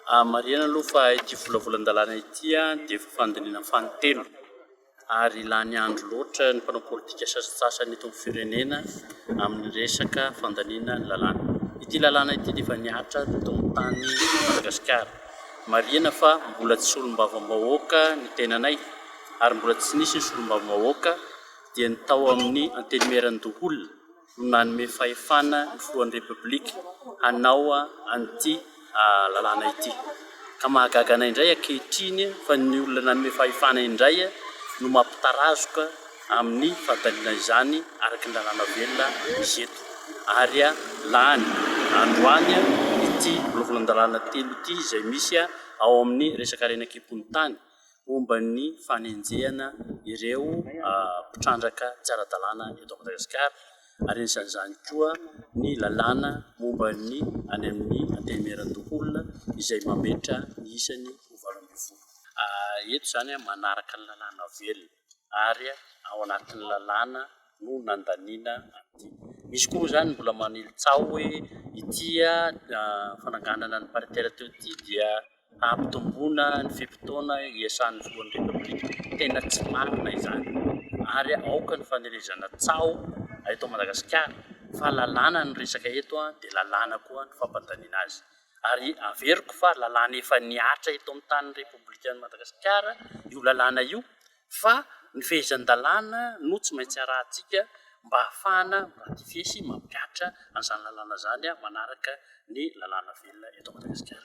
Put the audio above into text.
Mariana aloha fa ity volavolan-dalàna ity dia fandiniana fanontelo ary lany andro loatra ny mpanao politika sasany eto amin'ny firenena amin'ny resaka fandaniana lalàna. Ity lalàna ity dia efa niatra teto amin'ny tany Madagasikara. Marihana fa mbola tsy solombavam-bahoaka ny tenanay ary mbola tsy nisy ny solombavam-bahoaka dia ny tao amin'ny antenimieran-doholona no nanome fahefana ny filohan'ny repoblika hanao an'ity lalàna ity. Ka mahagaga anay indray ankehitriny fa ny olona nanome fahefana indray no mampitarazoka amin'ny fandaniana izany araka ny lalàna velona izy eto. Ary lany androany ity volavolan-dalàna telo ity izay misy ao amin'ny resaka renak'empony tany momba ny fanenjehana ireo mpitrandraka tsy ara-dalàna eto Madagasikara ary anisan'izany koa ny lalàna momba ny any amin'ny antenimieran-doholona izay mametra ny isany ho 20. Eto zany manaraka ny lalàna velona ary ao anatin'ny lalàna no nandaniana an'ity. Misy koa zany mbola manilitsao hoe ity fananganana ny paritera teo ity dia hampitomboana ny feim-potoana iasan'ny filohan'ny repoblika. Tena tsy marina izany ary aoka ny fanerezana tsao eto Madagasikara fa lalàna ny resaka eto dia lalàna koa ny fampandaniana azy. Ary averiko fa lalàna efa niatra eto amin'ny tany repoblikan'i Madagasikara io lalàna io, fa ny fehezan-dalàna no tsy maintsy arahantsika mba ahafahana ratifie sy mampiatra an'izany lalàna zany manaraka ny lalàna velona eto Madagasikara.